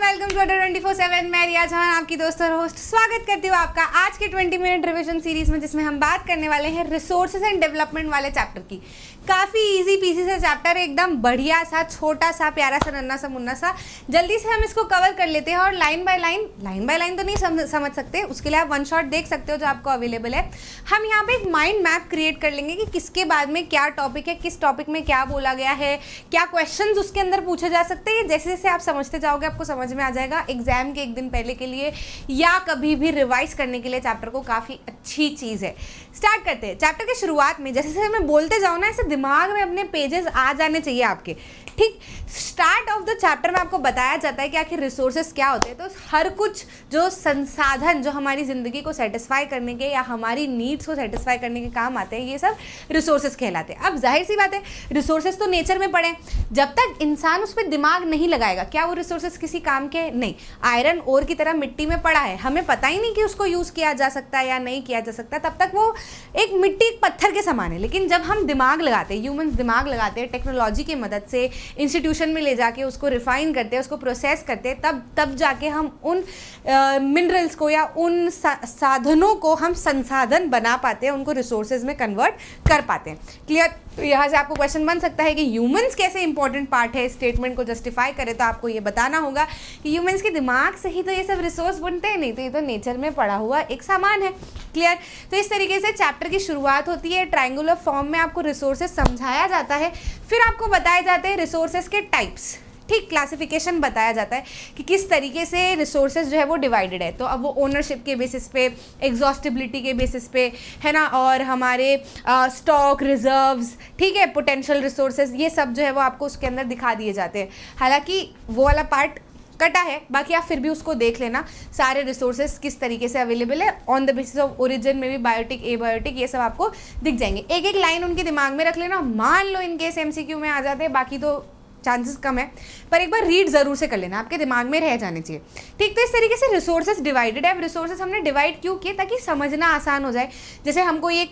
Welcome to अड्डा 24/7। मैं रिया जहान आपकी दोस्त और होस्ट स्वागत करती हूँ आपका आज के 20 मिनट रिवीजन सीरीज में, जिसमें हम बात करने वाले हैं रिसोर्सेज एंड डेवलपमेंट वाले चैप्टर की। काफ़ी इजी पीसी सा चैप्टर है, एकदम बढ़िया सा, छोटा सा, प्यारा सा, नन्ना सा, मुन्ना सा। जल्दी से हम इसको कवर कर लेते हैं और लाइन बाय लाइन तो नहीं समझ सकते, उसके लिए आप वन शॉट देख सकते हो जो आपको अवेलेबल है। हम यहाँ पे एक माइंड मैप क्रिएट कर लेंगे कि किसके बाद में क्या टॉपिक है, किस टॉपिक में क्या बोला गया है, क्या क्वेश्चंस उसके अंदर पूछे जा सकते हैं। जैसे जैसे आप समझते जाओगे आपको समझ में आ जाएगा। एग्जाम के एक दिन पहले के लिए या कभी भी रिवाइज करने के लिए चैप्टर को काफ़ी अच्छी चीज़ है। स्टार्ट करते हैं। चैप्टर के शुरुआत में जैसे जैसे मैं बोलते जाऊँ ना, ऐसे दिमाग में अपने पेजेस आ जाने चाहिए आपके, ठीक। स्टार्ट ऑफ द चैप्टर में आपको बताया जाता है कि आखिर रिसोर्सेज क्या होते हैं। तो हर कुछ जो संसाधन जो हमारी ज़िंदगी को सेटिस्फाई करने के या हमारी नीड्स को सेटिस्फाई करने के काम आते हैं, ये सब रिसोर्सेज कहलाते हैं। अब जाहिर सी बात है, रिसोर्सेज तो नेचर में पड़े, जब तक इंसान उस पर दिमाग नहीं लगाएगा, क्या वो रिसोर्सेज किसी काम के नहीं। आयरन ओर की तरह मिट्टी में पड़ा है, हमें पता ही नहीं कि उसको यूज़ किया जा सकता है या नहीं किया जा सकता, तब तक वो एक मिट्टी, एक पत्थर के समान है। लेकिन जब हम दिमाग लगाते हैं, ह्यूमंस दिमाग लगाते हैं, टेक्नोलॉजी की मदद से इंस्टीट्यूशन में ले जाके उसको रिफाइन करते हैं, उसको प्रोसेस करते हैं, तब जाके हम उन मिनरल्स को या उन साधनों को हम संसाधन बना पाते हैं, उनको रिसोर्सेज में कन्वर्ट कर पाते हैं। क्लियर? तो यहाँ से आपको क्वेश्चन बन सकता है कि ह्यूमंस कैसे इंपॉर्टेंट पार्ट है। स्टेटमेंट को जस्टिफाई करे तो आपको ये बताना होगा कि ह्यूमंस के दिमाग से ही तो ये सब रिसोर्स बनते हैं, नहीं तो ये तो नेचर में पड़ा हुआ एक सामान है। क्लियर? तो इस तरीके से चैप्टर की शुरुआत होती है। ट्रायंगुलर फॉर्म में आपको रिसोर्सेज समझाया जाता है, फिर आपको बताए जाते हैं रिसोर्सेज के टाइप्स, ठीक। क्लासिफिकेशन बताया जाता है कि किस तरीके से रिसोर्सेज जो है वो डिवाइडेड है। तो अब वो ओनरशिप के बेसिस पे, एग्जॉस्टिबिलिटी के बेसिस पे है ना, और हमारे स्टॉक, रिजर्व्स, ठीक है, पोटेंशियल रिसोर्सेज, ये सब जो है वो आपको उसके अंदर दिखा दिए जाते हैं। हालांकि वो वाला पार्ट कटा है, बाकी आप फिर भी उसको देख लेना। सारे रिसोर्सेज किस तरीके से अवेलेबल है on the basis of origin में भी, बायोटिक, एबायोटिक, ये सब आपको दिख जाएंगे। एक एक लाइन उनके दिमाग में रख लेना। मान लो इन केस MCQ में आ जाते हैं, बाकी तो चांसेस कम है, पर एक बार रीड ज़रूर से कर लेना, आपके दिमाग में रह जाने चाहिए, ठीक। तो इस तरीके से रिसोर्सेज डिवाइडेड है। अब रिसोर्सेज हमने डिवाइड क्यों किए? ताकि समझना आसान हो जाए। जैसे हमको ये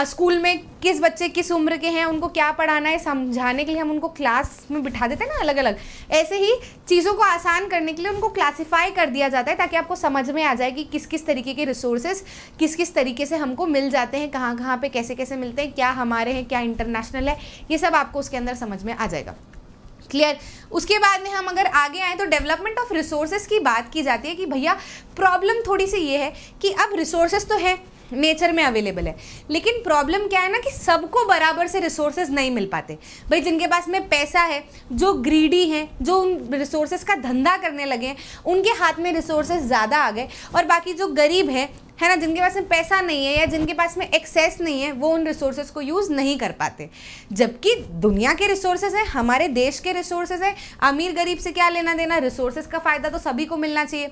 स्कूल में किस बच्चे किस उम्र के हैं, उनको क्या पढ़ाना है, समझाने के लिए हम उनको क्लास में बिठा देते हैं ना अलग अलग। ऐसे ही चीज़ों को आसान करने के लिए उनको क्लासीफाई कर दिया जाता है, ताकि आपको समझ में आ जाए कि किस किस तरीके के रिसोर्सेज किस किस तरीके से हमको मिल जाते हैं, कहाँ कहाँ पे कैसे कैसे मिलते हैं, क्या हमारे हैं, क्या इंटरनेशनल है, ये सब आपको उसके अंदर समझ में आ जाएगा। क्लियर? उसके बाद में हम अगर आगे आए तो डेवलपमेंट ऑफ रिसोर्सेज की बात की जाती है कि भैया प्रॉब्लम थोड़ी सी ये है कि अब रिसोर्सेज तो है, नेचर में अवेलेबल है, लेकिन प्रॉब्लम क्या है ना कि सबको बराबर से रिसोर्सेज नहीं मिल पाते। भाई जिनके पास में पैसा है, जो ग्रीडी हैं, जो उन रिसोर्सेज का धंधा करने लगे हैं, उनके हाथ में रिसोर्सेज ज़्यादा आ गए, और बाकी जो गरीब है ना, जिनके पास में पैसा नहीं है या जिनके पास में एक्सेस नहीं है, वो उन रिसोर्सेज को यूज़ नहीं कर पाते। जबकि दुनिया के रिसोर्सेज हैं, हमारे देश के रिसोर्सेज हैं, अमीर गरीब से क्या लेना देना, रिसोर्सेज का फ़ायदा तो सभी को मिलना चाहिए।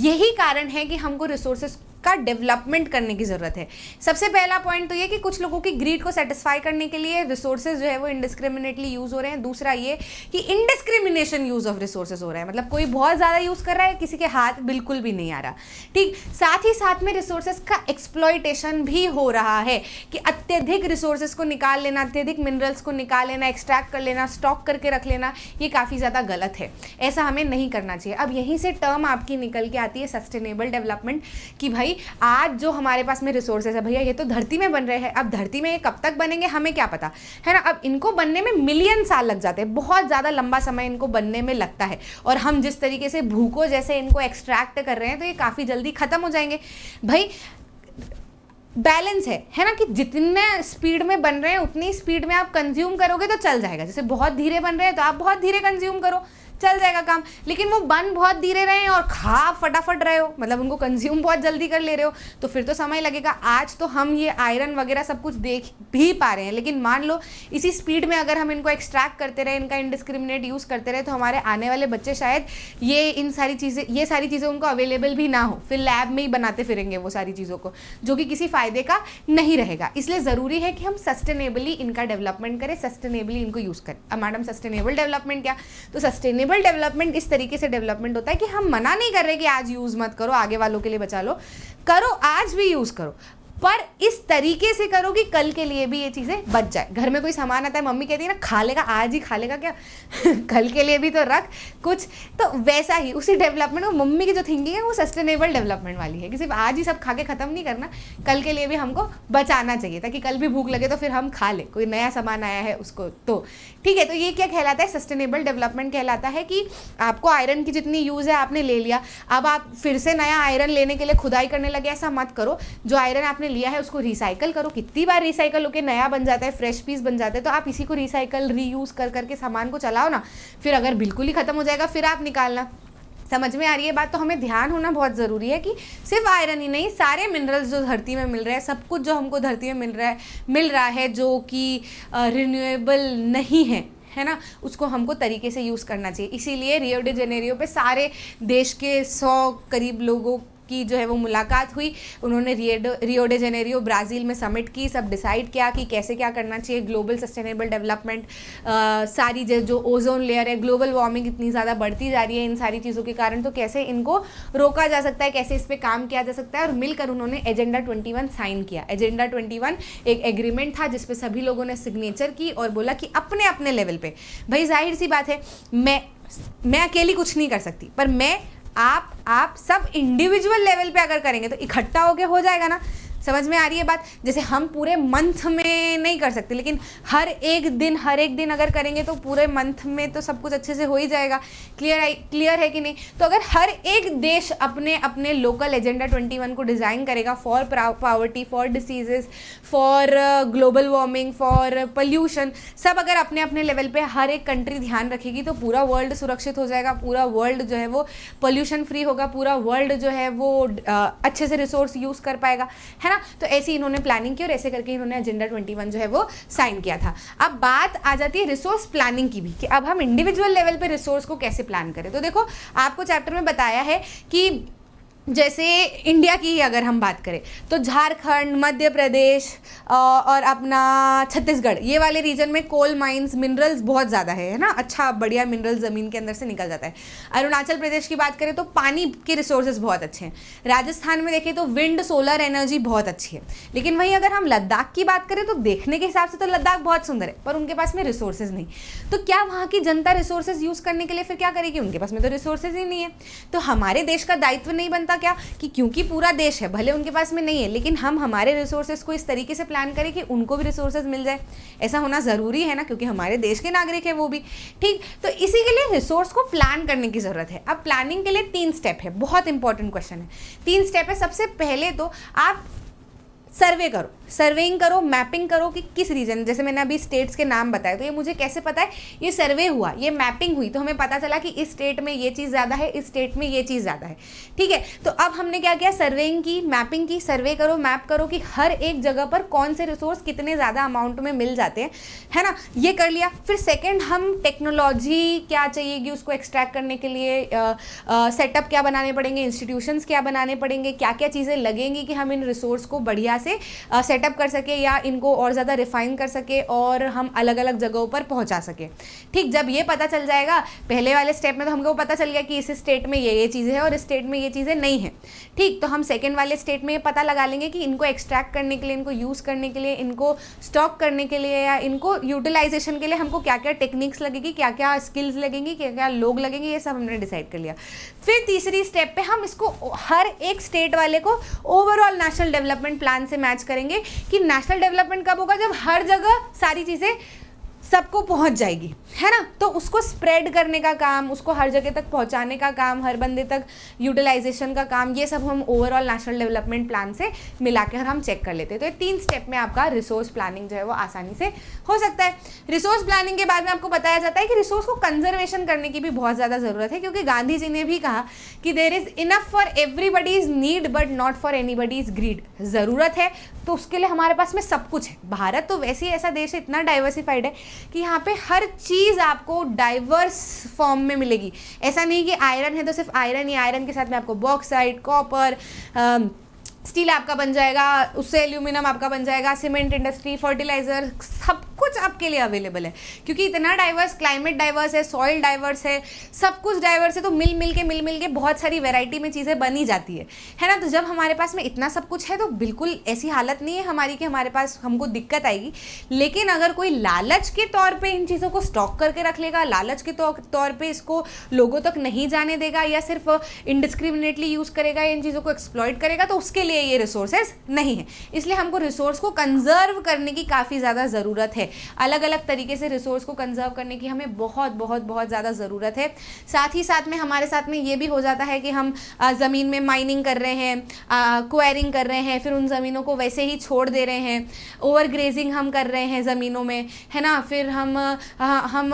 यही कारण है कि हमको रिसोर्सेज का डेवलपमेंट करने की ज़रूरत है। सबसे पहला पॉइंट तो ये कि कुछ लोगों की ग्रीड को सेटिस्फाई करने के लिए रिसोर्सेज जो है वो इंडिस्क्रिमिनेटली यूज़ हो रहे हैं। दूसरा ये कि इंडिस्क्रिमिनेशन यूज़ ऑफ रिसोर्सेज हो रहा है, मतलब कोई बहुत ज़्यादा यूज़ कर रहा है, किसी के हाथ बिल्कुल भी नहीं आ रहा, ठीक। साथ ही साथ में रिसोर्सेज का एक्सप्लॉयटेशन भी हो रहा है कि अत्यधिक रिसोर्सेज को निकाल लेना, अत्यधिक मिनरल्स को निकाल लेना, एक्सट्रैक्ट कर लेना, स्टॉक करके रख लेना, ये काफ़ी ज़्यादा गलत है, ऐसा हमें नहीं करना चाहिए। अब यहीं से टर्म आपकी निकल के आती है सस्टेनेबल डेवलपमेंट, कि भाई आज जो हमारे पास में रिसोर्सेज है, भैया ये तो धरती में बन रहे हैं, अब धरती में ये कब तक बनेंगे हमें क्या पता, है ना। अब इनको बनने में मिलियन साल लग जाते हैं, बहुत ज़्यादा लंबा समय इनको बनने में लगता है, और हम जिस तरीके से भूखों जैसे इनको एक्सट्रैक्ट कर रहे हैं, तो ये काफ़ी जल्दी ख़त्म हो जाएंगे। भाई बैलेंस है ना, कि जितने स्पीड में बन रहे हैं उतनी स्पीड में आप कंज्यूम करोगे तो चल जाएगा। जैसे बहुत धीरे बन रहे हैं तो आप बहुत धीरे कंज्यूम करो, चल जाएगा काम। लेकिन वो बन बहुत धीरे रहे हैं और खा फटाफट रहे हो, मतलब उनको कंज्यूम बहुत जल्दी कर ले रहे हो, तो फिर तो समय लगेगा। आज तो हम ये आयरन वगैरह सब कुछ देख भी पा रहे हैं, लेकिन मान लो इसी स्पीड में अगर हम इनको एक्सट्रैक्ट करते रहे, इनका इंडिस्क्रिमिनेट यूज़ करते रहे, तो हमारे आने वाले बच्चे शायद ये सारी चीज़ें उनको अवेलेबल भी ना हो, फिर लैब में ही बनाते फिरेंगे वो सारी चीज़ों को, जो कि किसी फ़ायदे का नहीं रहेगा। इसलिए ज़रूरी है कि हम सस्टेनेबली इनका डेवलपमेंट करें, सस्टेनेबली इनको यूज़ करें। अब मैडम सस्टेनेबल डेवलपमेंट क्या? तो सस्टेनेबल डेवलपमेंट इस तरीके से डेवलपमेंट होता है कि हम मना नहीं कर रहे कि आज यूज़ मत करो, आगे वालों के लिए बचा लो, करो, आज भी यूज़ करो, पर इस तरीके से करो कि कल के लिए भी ये चीज़ें बच जाए। घर में कोई सामान आता है, मम्मी कहती है ना खा लेगा, आज ही खा लेगा क्या कल के लिए भी तो रख कुछ। तो वैसा ही उसी डेवलपमेंट, और मम्मी की जो थिंकिंग है वो सस्टेनेबल डेवलपमेंट वाली है कि सिर्फ आज ही सब खा के ख़त्म नहीं करना, कल के लिए भी हमको बचाना चाहिए ताकि कल भी भूख लगे तो फिर हम खा ले, कोई नया सामान आया है उसको। तो ठीक है, तो ये क्या कहलाता है, सस्टेनेबल डेवलपमेंट कहलाता है कि आपको आयरन की जितनी यूज़ है आपने ले लिया, अब आप फिर से नया आयरन लेने के लिए खुदाई करने लगे, ऐसा मत करो। जो आयरन आपने लिया है उसको रिसाइकल करो, कितनी बार रिसाइकल होकर नया बन जाता है, फ्रेश पीस बन जाता है। तो आप इसी को रिसाइकल रीयूज़ कर करके सामान को चलाओ ना, फिर अगर बिल्कुल ही ख़त्म हो जाएगा फिर आप निकालना। समझ में आ रही है बात? तो हमें ध्यान होना बहुत ज़रूरी है कि सिर्फ आयरन ही नहीं, सारे मिनरल्स जो धरती में मिल रहे हैं, सब कुछ जो हमको धरती में मिल रहा है जो कि रिन्यूएबल नहीं है ना, उसको हमको तरीके से यूज़ करना चाहिए। इसीलिए रियो डी जेनेरियो पे सारे देश के 100 करीब लोगों की जो है वो मुलाकात हुई। उन्होंने रियो डी जेनेरियो ब्राज़ील में समिट की, सब डिसाइड किया कि कैसे क्या करना चाहिए, ग्लोबल सस्टेनेबल डेवलपमेंट, सारी जो ओजोन लेयर है, ग्लोबल वार्मिंग इतनी ज़्यादा बढ़ती जा रही है इन सारी चीज़ों के कारण, तो कैसे इनको रोका जा सकता है, कैसे इस पर काम किया जा सकता है। और मिलकर उन्होंने एजेंडा 21 साइन किया। एजेंडा 21 एक एग्रीमेंट था जिसपे सभी लोगों ने सिग्नेचर की और बोला कि अपने अपने लेवल पे, भाई जाहिर सी बात है मैं अकेली कुछ नहीं कर सकती, पर मैं आप सब इंडिविजुअल लेवल पे अगर करेंगे तो इकट्ठा होके हो जाएगा ना। समझ में आ रही है बात? जैसे हम पूरे मंथ में नहीं कर सकते, लेकिन हर एक दिन अगर करेंगे तो पूरे मंथ में तो सब कुछ अच्छे से हो ही जाएगा। क्लियर है कि नहीं? तो अगर हर एक देश अपने अपने लोकल एजेंडा 21 को डिज़ाइन करेगा for poverty, for diseases, for global warming, for pollution, सब अगर अपने अपने लेवल पे हर एक कंट्री ध्यान रखेगी तो पूरा वर्ल्ड सुरक्षित हो जाएगा, पूरा वर्ल्ड जो है वो पोल्यूशन फ्री होगा, पूरा वर्ल्ड जो है वो अच्छे से रिसोर्स यूज़ कर पाएगा, है ना। तो ऐसे इन्होंने प्लानिंग की और ऐसे करके इन्होंने एजेंडा 21 जो है वो साइन किया था। अब बात आ जाती है रिसोर्स प्लानिंग की भी, कि अब हम इंडिविजुअल लेवल पे रिसोर्स को कैसे प्लान करें। तो देखो, आपको चैप्टर में बताया है कि जैसे इंडिया की ही अगर हम बात करें तो झारखंड, मध्य प्रदेश और अपना छत्तीसगढ़, ये वाले रीजन में कोल माइंस, मिनरल्स बहुत ज़्यादा है ना, अच्छा बढ़िया मिनरल ज़मीन के अंदर से निकल जाता है। अरुणाचल प्रदेश की बात करें तो पानी के रिसोर्सेज बहुत अच्छे हैं। राजस्थान में देखें तो विंड, सोलर एनर्जी बहुत अच्छी है। लेकिन वहीं अगर हम लद्दाख की बात करें तो देखने के हिसाब से तो लद्दाख बहुत सुंदर है, पर उनके पास में रिसोर्सेज नहीं। तो क्या वहाँ की जनता रिसोर्सेज यूज़ करने के लिए फिर क्या करेगी? उनके पास में तो रिसोर्सेज ही नहीं है। तो हमारे देश का दायित्व नहीं बनता क्या कि क्योंकि पूरा देश है, भले उनके पास में नहीं है, लेकिन हम हमारे रिसोर्सेज को इस तरीके से प्लान करें कि उनको भी रिसोर्सेज मिल जाए। ऐसा होना ज़रूरी है ना, क्योंकि हमारे देश के नागरिक है वो भी। ठीक, तो इसी के लिए रिसोर्स को प्लान करने की ज़रूरत है। अब प्लानिंग के लिए 3 स्टेप है, बहुत इंपॉर्टेंट क्वेश्चन है। 3 स्टेप है। सबसे पहले तो आप सर्वे करो, सर्वेइंग करो, मैपिंग करो कि किस रीजन, जैसे मैंने अभी स्टेट्स के नाम बताए, तो ये मुझे कैसे पता है? ये सर्वे हुआ, ये मैपिंग हुई, तो हमें पता चला कि इस स्टेट में ये चीज़ ज़्यादा है, इस स्टेट में ये चीज़ ज़्यादा है। ठीक है, तो अब हमने क्या किया? सर्वेइंग की, मैपिंग की, सर्वे करो, मैप करो कि हर एक जगह पर कौन से रिसोर्स कितने ज़्यादा अमाउंट में मिल जाते हैं, है ना, ये कर लिया। फिर सेकेंड, हम टेक्नोलॉजी क्या चाहिएगी उसको एक्सट्रैक्ट करने के लिए, सेटअप क्या बनाने पड़ेंगे, इंस्टीट्यूशंस क्या बनाने पड़ेंगे, क्या क्या चीज़ें लगेंगी कि हम इन रिसोर्स को बढ़िया से सेटअप कर सके या इनको और ज़्यादा रिफाइन कर सके और हम अलग अलग जगहों पर पहुंचा सके। ठीक, जब ये पता चल जाएगा, पहले वाले स्टेप में तो हमको पता चल गया कि इस स्टेट में ये चीज़ें हैं और इस स्टेट में ये चीज़ें नहीं हैं। ठीक, तो हम सेकेंड वाले स्टेट में ये पता लगा लेंगे कि इनको एक्सट्रैक्ट करने के लिए, इनको यूज़ करने के लिए, इनको स्टॉक करने के लिए या इनको यूटिलाइजेशन के लिए हमको क्या क्या टेक्निक्स लगेगी, क्या क्या स्किल्स लगेंगी, क्या क्या लोग लगेंगे, ये सब हमने डिसाइड कर लिया। फिर तीसरी स्टेप पे हम इसको हर एक स्टेट वाले को ओवरऑल नेशनल डेवलपमेंट प्लान से मैच करेंगे कि नेशनल डेवलपमेंट कब होगा? जब हर जगह सारी चीज़ें सबको पहुंच जाएगी, है ना। तो उसको स्प्रेड करने का काम, उसको हर जगह तक पहुंचाने का काम, हर बंदे तक यूटिलाइजेशन का काम, ये सब हम ओवरऑल नेशनल डेवलपमेंट प्लान से मिलाकर हम चेक कर लेते हैं। तो ये 3 स्टेप में आपका रिसोर्स प्लानिंग जो है वो आसानी से हो सकता है। रिसोर्स प्लानिंग के बाद में आपको बताया जाता है कि रिसोर्स को कंजर्वेशन करने की भी बहुत ज़्यादा ज़रूरत है, क्योंकि गांधी जी ने भी कहा कि there is enough for everybody's need but not for anybody's greed. ज़रूरत है तो उसके लिए हमारे पास में सब कुछ है। भारत तो वैसे ही ऐसा देश है, इतना डाइवर्सिफाइड है कि यहाँ पे हर चीज़ आपको डाइवर्स फॉर्म में मिलेगी। ऐसा नहीं कि आयरन है तो सिर्फ आयरन ही, आयरन के साथ में आपको बॉक्साइट, कॉपर, स्टील आपका बन जाएगा, उससे एल्यूमिनियम आपका बन जाएगा, सीमेंट इंडस्ट्री, फर्टिलाइज़र, सब कुछ आपके लिए अवेलेबल है, क्योंकि इतना डाइवर्स, क्लाइमेट डाइवर्स है, सॉइल डाइवर्स है, सब कुछ डाइवर्स है, तो मिल मिल के बहुत सारी वैरायटी में चीज़ें बनी जाती है ना। तो जब हमारे पास में इतना सब कुछ है तो बिल्कुल ऐसी हालत नहीं है हमारी कि हमारे पास हमको दिक्कत आएगी। लेकिन अगर कोई लालच के तौर पे इन चीज़ों को स्टॉक करके रख लेगा, लालच के तौर पे इसको लोगों तक नहीं जाने देगा, या सिर्फ इंडिस्क्रिमिनेटली यूज़ करेगा, इन चीज़ों को एक्सप्लॉइट करेगा, तो उसके लिए ये रिसोर्सेज नहीं है। इसलिए हमको रिसोर्स को कंजर्व करने की काफ़ी ज़्यादा ज़रूरत है। अलग अलग तरीके से रिसोर्स को कंजर्व करने की हमें बहुत बहुत बहुत ज़्यादा ज़रूरत है। साथ ही साथ में हमारे साथ में ये भी हो जाता है कि हम ज़मीन में माइनिंग कर रहे हैं, क्वेरिंग कर रहे हैं, फिर उन ज़मीनों को वैसे ही छोड़ दे रहे हैं, ओवर ग्रेजिंग हम कर रहे हैं ज़मीनों में, है ना। फिर हम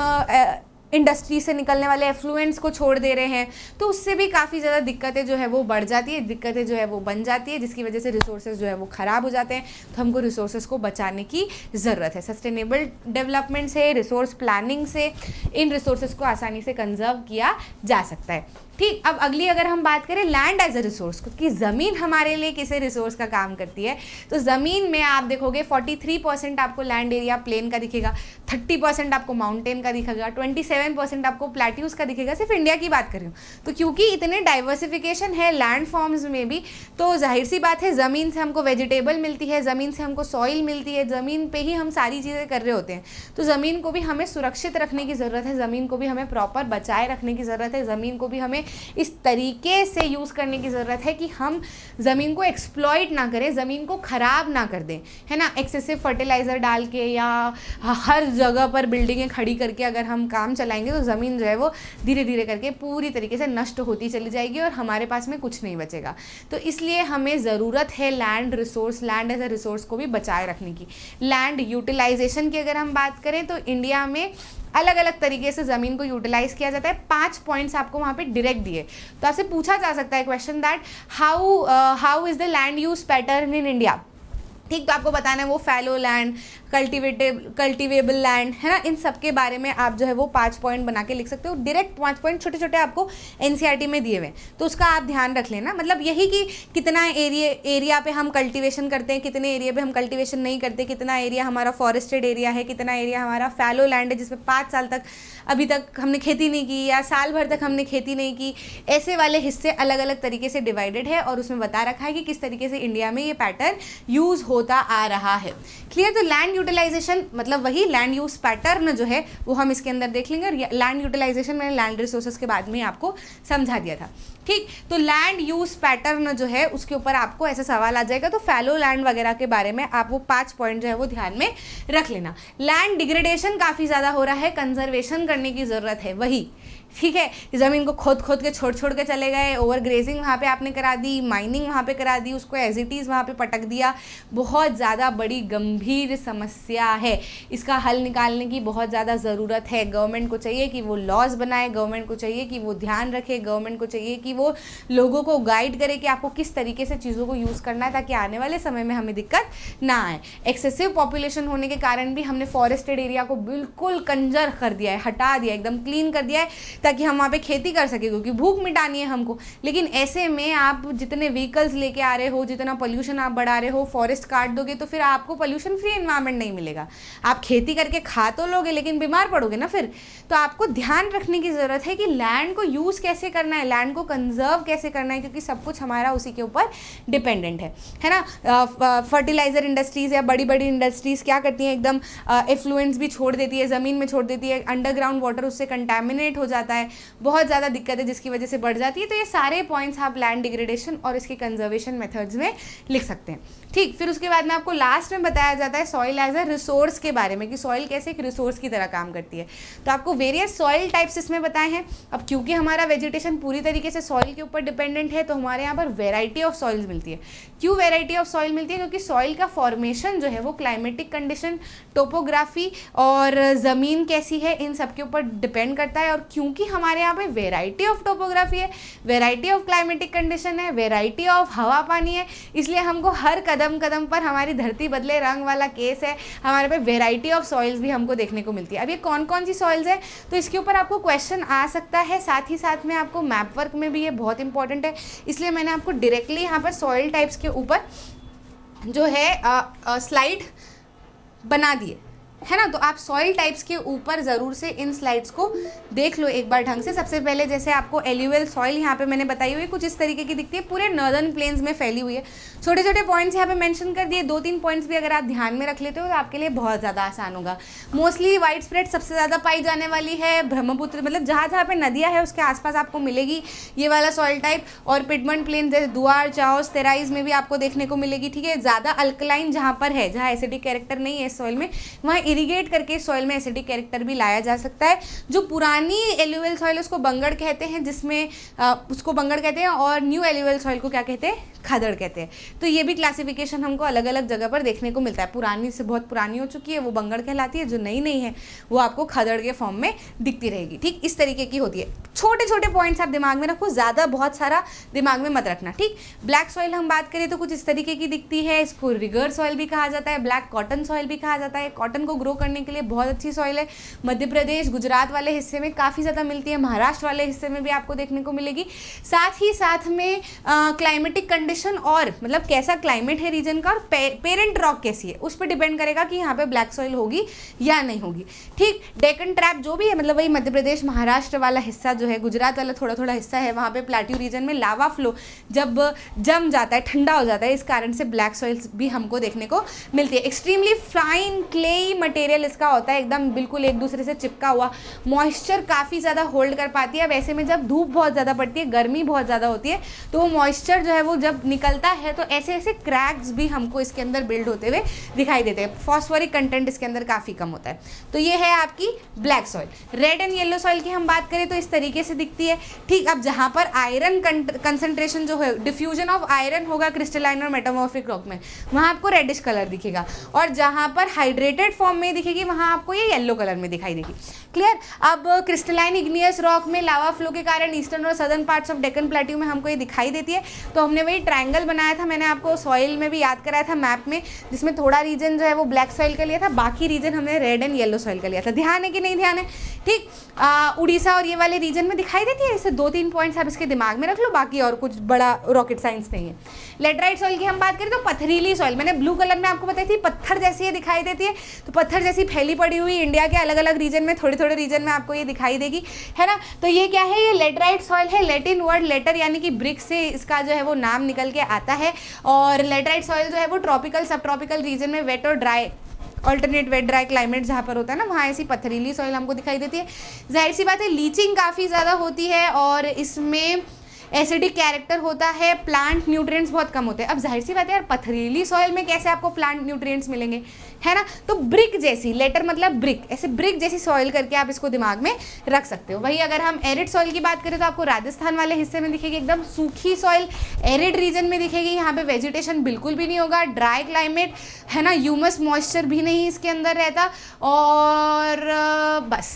इंडस्ट्री से निकलने वाले एफ्लुएंट्स को छोड़ दे रहे हैं, तो उससे भी काफ़ी ज़्यादा दिक्कतें जो है वो बढ़ जाती है, दिक्कतें जो है वो बन जाती है, जिसकी वजह से रिसोर्सेज जो है वो ख़राब हो जाते हैं। तो हमको रिसोर्सेज को बचाने की ज़रूरत है। सस्टेनेबल डेवलपमेंट से, रिसोर्स प्लानिंग से इन रिसोर्सेज को आसानी से कंजर्व किया जा सकता है। ठीक, अब अगली अगर हम बात करें लैंड एज अ रिसोर्स कि ज़मीन हमारे लिए किसे रिसोर्स का काम करती है, तो ज़मीन में आप देखोगे 43% आपको लैंड एरिया प्लेन का दिखेगा, 30% आपको माउंटेन का दिखेगा, 27% आपको प्लेट्यूज का दिखेगा। सिर्फ इंडिया की बात कर रही हूँ। तो क्योंकि इतने डाइवर्सिफिकेशन है लैंड फॉर्म्स में भी, तो जाहिर सी बात है ज़मीन से हमको वेजिटेबल मिलती है, ज़मीन से हमको सॉइल मिलती है, ज़मीन पे ही हम सारी चीज़ें कर रहे होते हैं। तो ज़मीन को भी हमें सुरक्षित रखने की ज़रूरत है, ज़मीन को भी हमें प्रॉपर बचाए रखने की ज़रूरत है, ज़मीन को भी हमें इस तरीके से यूज़ करने की ज़रूरत है कि हम ज़मीन को एक्सप्लॉइट ना करें, ज़मीन को ख़राब ना कर दें, है ना। एक्सेसिव फर्टिलाइज़र डाल के या हर जगह पर बिल्डिंगें खड़ी करके अगर हम काम चलाएंगे तो ज़मीन जो है वो धीरे धीरे करके पूरी तरीके से नष्ट होती चली जाएगी और हमारे पास में कुछ नहीं बचेगा। तो इसलिए हमें ज़रूरत है land resource, land as a resource को भी बचाए रखने की। लैंड यूटिलाइजेशन की अगर हम बात करें तो इंडिया में अलग अलग तरीके से ज़मीन को यूटिलाइज़ किया जाता है। 5 पॉइंट्स आपको वहाँ पे डायरेक्ट दिए, तो आपसे पूछा जा सकता है question that how is the land use pattern in India. ठीक, तो आपको बताना है वो फैलो लैंड, कल्टिवेबल लैंड, है ना। इन सब के बारे में आप जो है वो 5 पॉइंट बना के लिख सकते हो। डायरेक्ट 5 पॉइंट छोटे छोटे आपको एनसीईआरटी में दिए हुए हैं, तो उसका आप ध्यान रख लेना। मतलब यही कि कितना एरिया पे हम कल्टिवेशन करते हैं, कितने एरिया पे हम कल्टिवेशन नहीं करते, कितना एरिया हमारा फॉरेस्टेड एरिया है, कितना एरिया हमारा फैलो लैंड है जिसमें 5 साल तक अभी तक हमने खेती नहीं की या साल भर तक हमने खेती नहीं की। ऐसे वाले हिस्से अलग अलग तरीके से डिवाइडेड है और उसमें बता रखा है कि किस तरीके से इंडिया में ये पैटर्न यूज़ होता आ रहा है। क्लियर। तो लैंड यूटिलाइजेशन मतलब वही लैंड यूज पैटर्न जो है वो हम इसके अंदर देख लेंगे। और लैंड यूटिलाइजेशन मैंने लैंड रिसोर्सेज के बाद में आपको समझा दिया था। ठीक, तो लैंड यूज पैटर्न जो है उसके ऊपर आपको ऐसा सवाल आ जाएगा, तो फैलो लैंड वगैरह के बारे में आप वो 5 पॉइंट जो है वो ध्यान में रख लेना। लैंड डिग्रेडेशन काफ़ी ज़्यादा हो रहा है, कंजर्वेशन करने की ज़रूरत है। वही ठीक है, ज़मीन को खोद के छोड़ के चले गए, ओवर ग्रेजिंग वहाँ पे आपने करा दी, माइनिंग वहाँ पे करा दी, उसको एज इट इज़ वहाँ पे पटक दिया। बहुत ज़्यादा बड़ी गंभीर समस्या है, इसका हल निकालने की बहुत ज़्यादा ज़रूरत है। गवर्नमेंट को चाहिए कि वो लॉज बनाए, गवर्नमेंट को चाहिए कि वो ध्यान रखे, गवर्नमेंट को चाहिए कि वो लोगों को गाइड करे कि आपको किस तरीके से चीज़ों को यूज़ करना है, ताकि आने वाले समय में हमें दिक्कत ना आए। एक्सेसिव पॉपुलेशन होने के कारण भी हमने फॉरेस्टेड एरिया को बिल्कुल कंजर कर दिया है, हटा दिया, एकदम क्लीन कर दिया है, ताकि हम वहाँ पे खेती कर सके, क्योंकि भूख मिटानी है हमको। लेकिन ऐसे में आप जितने व्हीकल्स लेके आ रहे हो, जितना पोल्यूशन आप बढ़ा रहे हो, फॉरेस्ट काट दोगे तो फिर आपको पोल्यूशन फ्री एनवायरनमेंट नहीं मिलेगा। आप खेती करके खा तो लोगे लेकिन बीमार पड़ोगे ना फिर। तो आपको ध्यान रखने की ज़रूरत है कि लैंड को यूज़ कैसे करना है, लैंड को कंजर्व कैसे करना है, क्योंकि सब कुछ हमारा उसी के ऊपर डिपेंडेंट है ना। फर्टिलाइज़र इंडस्ट्रीज़ या बड़ी बड़ी इंडस्ट्रीज़ क्या करती हैं, एकदम एफ्लुएंट्स भी छोड़ देती है, ज़मीन में छोड़ देती है, अंडरग्राउंड वाटर उससे कंटेमिनेट हो जाता है, बहुत ज़्यादा दिक्कत है जिसकी वजह से बढ़ जाती है। तो ये सारे पॉइंट्स आप लैंड डिग्रेडेशन और इसके कंजर्वेशन मेथड्स में लिख सकते हैं। ठीक, फिर उसके बाद में आपको लास्ट में बताया जाता है सॉइल एज अ रिसोर्स के बारे में, कि सॉइल कैसे एक रिसोर्स की तरह काम करती है। तो आपको वेरियस सॉइल टाइप्स इसमें बताए हैं। अब क्योंकि हमारा वेजिटेशन पूरी तरीके से सॉइल के ऊपर डिपेंडेंट है, तो हमारे यहाँ पर वेराइटी ऑफ सॉइल्स मिलती है। क्यों वेराइटी ऑफ सॉइल मिलती है? क्योंकि सॉइल का फॉर्मेशन जो है वो क्लाइमेटिक कंडीशन, टोपोग्राफी और ज़मीन कैसी है, इन सब के ऊपर डिपेंड करता है। और क्योंकि हमारे यहाँ पे वेराइटी ऑफ टोपोग्राफी है, वेराइटी ऑफ क्लाइमेटिक कंडीशन है, वेराइटी ऑफ हवा पानी है, इसलिए हमको हर कदम कदम पर हमारी धरती बदले रंग वाला केस है। हमारे पे वेराइटी ऑफ सॉइल्स भी हमको देखने को मिलती है। अब ये कौन कौन सी सॉइल्स है, तो इसके ऊपर आपको क्वेश्चन आ सकता है। साथ ही साथ में आपको मैप वर्क में भी ये बहुत इंपॉर्टेंट है, इसलिए मैंने आपको डायरेक्टली यहाँ पर सॉइल टाइप्स के ऊपर जो है स्लाइड बना दिए। है ना। तो आप सॉइल टाइप्स के ऊपर ज़रूर से इन स्लाइड्स को देख लो एक बार ढंग से। सबसे पहले जैसे आपको एल्यूवियल सॉइल यहाँ पे मैंने बताई हुई कुछ इस तरीके की दिखती है, पूरे नॉर्दर्न प्लेन्स में फैली हुई है। छोटे छोटे पॉइंट्स यहाँ पे मेंशन कर दिए, 2-3 पॉइंट्स भी अगर आप ध्यान में रख लेते हो तो आपके लिए बहुत ज़्यादा आसान होगा। मोस्टली वाइड स्प्रेड सबसे ज़्यादा पाई जाने वाली है ब्रह्मपुत्र, मतलब जहाँ जहाँ पे नदियाँ है उसके आसपास आपको मिलेगी ये वाला सॉइल टाइप। और पिडमंट प्लेन जैसे दुआर, चाओस, तेराइज में भी आपको देखने को मिलेगी, ठीक है। ज़्यादा अल्कलाइन जहाँ पर है, जहाँ एसिडिक कैरेक्टर नहीं है इस सॉइल में, वहाँ इरीगेट करके सॉइल में एसिडिक कैरेक्टर भी लाया जा सकता है। जो पुरानी एल्यूवियल सॉइल उसको बंगड़ कहते हैं, जिसमें उसको बंगड़ कहते हैं, और न्यू एल्यूवियल सॉइल को क्या कहते हैं, खादड़ कहते हैं। तो ये भी क्लासिफिकेशन हमको अलग अलग जगह पर देखने को मिलता है। पुरानी से बहुत पुरानी हो चुकी है वो बंगड़ कहलाती है, जो नई नहीं है वो आपको खादड़ के फॉर्म में दिखती रहेगी, ठीक। इस तरीके की होती है। छोटे छोटे पॉइंट्स आप दिमाग में रखो, ज़्यादा बहुत सारा दिमाग में मत रखना, ठीक। ब्लैक सॉइल हम बात करें तो कुछ इस तरीके की दिखती है। इसको रिगर सॉइल भी कहा जाता है, ब्लैक कॉटन सॉइल भी कहा जाता है। कॉटन को ग्रो करने के लिए बहुत अच्छी सॉइल है। मध्य प्रदेश, गुजरात वाले हिस्से में काफ़ी ज़्यादा मिलती है, महाराष्ट्र वाले हिस्से में भी आपको देखने को मिलेगी। साथ ही साथ में क्लाइमेटिक कंडीशन और मतलब कैसा क्लाइमेट है रीजन का, और पेरेंट रॉक कैसी है, उस पर डिपेंड करेगा कि यहाँ पे ब्लैक सॉइल होगी या नहीं होगी, ठीक। डेक्कन ट्रैप जो भी है, मतलब वही मध्य प्रदेश महाराष्ट्र वाला हिस्सा जो है, गुजरात वाला थोड़ा थोड़ा हिस्सा है, वहाँ पे प्लेट्यू रीजन में लावा फ्लो जब जम जाता है, ठंडा हो जाता है, इस कारण से ब्लैक सॉइल्स भी हमको देखने को मिलती है। एक्सट्रीमली फाइन क्लेई मटेरियल इसका होता है, एकदम बिल्कुल एक दूसरे से चिपका हुआ। मॉइस्चर काफ़ी ज़्यादा होल्ड कर पाती है। वैसे में जब धूप बहुत ज़्यादा पड़ती है, गर्मी बहुत ज़्यादा होती है, तो वो मॉइस्चर जो है वो जब निकलता है तो ऐसे ऐसे क्रैक्स भी हमको इसके अंदर बिल्ड होते हुए दिखाई देते हैं। फॉस्फोरिक कंटेंट इसके अंदर काफ़ी कम होता है। तो ये है आपकी black soil. Red and yellow soil की हम बात करें तो इस तरीके से दिखती है, ठीक। अब जहाँ पर आयरन कंसंट्रेशन जो है, डिफ्यूजन ऑफ आयरन होगा क्रिस्टलाइन और मेटामॉर्फिक रॉक में, वहाँ आपको रेडिश कलर दिखेगा। और जहाँ पर हाइड्रेटेड फॉर्म में दिखेगी वहाँ आपको ये येलो कलर में दिखाई देगी। क्लियर। अब क्रिस्टलाइन इग्नियस रॉक में लावा फ्लो के कारण ईस्टर्न और southern parts of Deccan plateau में हमको ये दिखाई देती है। तो हमने वही ट्रायंगल बनाया था, मैंने आपको सॉइल में भी याद कराया था मैप में, जिसमें थोड़ा रीजन जो है वो ब्लैक सॉइल का लिया था, बाकी रीजन हमने रेड एंड येलो सॉइल का लिया था। ध्यान है कि नहीं ध्यान है, ठीक। उड़ीसा और ये वाले रीजन में दिखाई देती है। इससे 2-3 पॉइंट्स आप इसके दिमाग में रख लो, बाकी और कुछ बड़ा रॉकेट साइंस नहीं है। लेटराइट सॉइल की हम बात करें तो पथरीली सॉइल, मैंने ब्लू कलर में आपको बताई थी, पत्थर जैसी ये दिखाई देती है। तो पत्थर जैसी फैली पड़ी हुई इंडिया के अलग अलग रीजन में, थोड़े थोड़े रीजन में आपको ये दिखाई देगी, है ना। तो ये क्या है, ये लेटराइट सॉइल है। लैटिन वर्ड लेटर यानी कि ब्रिक से इसका जो है वो नाम निकल के आता है। और लेटराइट सॉइल जो है वो ट्रॉपिकल, सब ट्रॉपिकल रीजन में वेट और dry, alternate wet dry climate जहाँ पर होता है ना, वहाँ ऐसी पथरीली सॉइल हमको दिखाई देती है। जाहिर सी बात है लीचिंग काफ़ी ज़्यादा होती है और इसमें एसिडिक कैरेक्टर होता है, प्लांट न्यूट्रिएंट्स बहुत कम होते हैं। अब जाहिर सी बात है यार, पथरीली सॉइल में कैसे आपको प्लांट न्यूट्रिएंट्स मिलेंगे, है ना। तो ब्रिक जैसी, लेटर मतलब ब्रिक, ऐसे ब्रिक जैसी सॉइल करके आप इसको दिमाग में रख सकते हो। वही अगर हम एरिड सॉइल की बात करें तो आपको राजस्थान वाले हिस्से में दिखेगी, एकदम सूखी सॉइल एरिड रीजन में दिखेगी। यहाँ पे वेजिटेशन बिल्कुल भी नहीं होगा, ड्राई क्लाइमेट है ना, ह्यूमस मॉइस्चर भी नहीं इसके अंदर रहता, और बस,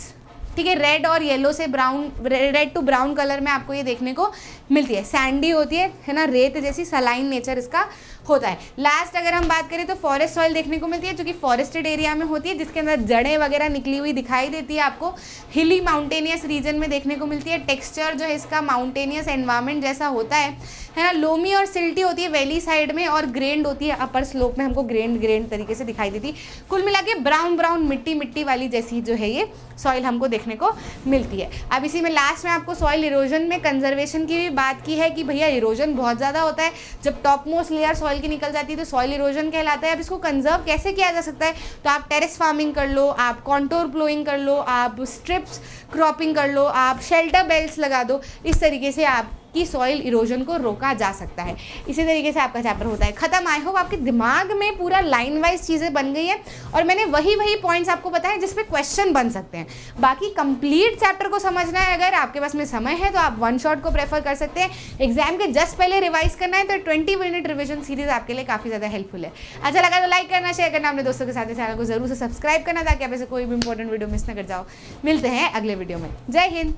ठीक है। रेड और येलो से brown, red to brown colour में आपको ये देखने को मिलती है। सैंडी होती है ना, रेत जैसी, सलाइन नेचर इसका होता है। लास्ट अगर हम बात करें तो फॉरेस्ट सॉइल देखने को मिलती है, जो कि फॉरेस्टेड एरिया में होती है, जिसके अंदर जड़ें वगैरह निकली हुई दिखाई देती है आपको। हिली माउंटेनियस रीजन में देखने को मिलती है। टेक्सचर जो है इसका माउंटेनियस एनवायरमेंट जैसा होता है ना। लोमी और सिल्टी होती है वैली साइड में, और ग्रेन्ड होती है अपर स्लोप में, हमको ग्रेन्ड तरीके से दिखाई देती है। कुल मिला के ब्राउन मिट्टी वाली जैसी जो है ये सॉइल हमको देखने को मिलती है। अब इसी में लास्ट में आपको सॉइल इरोजन में कंजर्वेशन की भी बात की है कि भैया इरोजन बहुत ज़्यादा होता है। जब टॉप मोस्ट लेयर सॉइल की निकल जाती है तो सॉइल इरोजन कहलाता है। अब इसको कंजर्व कैसे किया जा सकता है, तो आप टेरेस फार्मिंग कर लो, आप कॉन्टोर प्लोइंग कर लो, आप स्ट्रिप्स क्रॉपिंग कर लो, आप शेल्टर बेल्ट्स लगा दो। इस तरीके से आप कि सॉइल इरोजन को रोका जा सकता है। इसी तरीके से आपका चैप्टर होता है खत्म। आई होप आपके दिमाग में पूरा लाइन वाइज चीज़ें बन गई है और मैंने वही पॉइंट्स आपको बताए जिस पे क्वेश्चन बन सकते हैं। बाकी कंप्लीट चैप्टर को समझना है, अगर आपके पास में समय है तो आप वन शॉट को प्रेफर कर सकते हैं। एग्जाम के जस्ट पहले रिवाइज करना है तो 20 मिनट रिविजन सीरीज आपके लिए काफ़ी ज़्यादा हेल्पफुल है। अच्छा लगा तो लाइक करना, शेयर करना, अपने दोस्तों के साथ चैनल को जरूर से सब्सक्राइब करना ताकि आप ऐसे कोई भी इंपॉर्टेंट वीडियो मिस ना कर जाओ। मिलते हैं अगले वीडियो में। जय हिंद।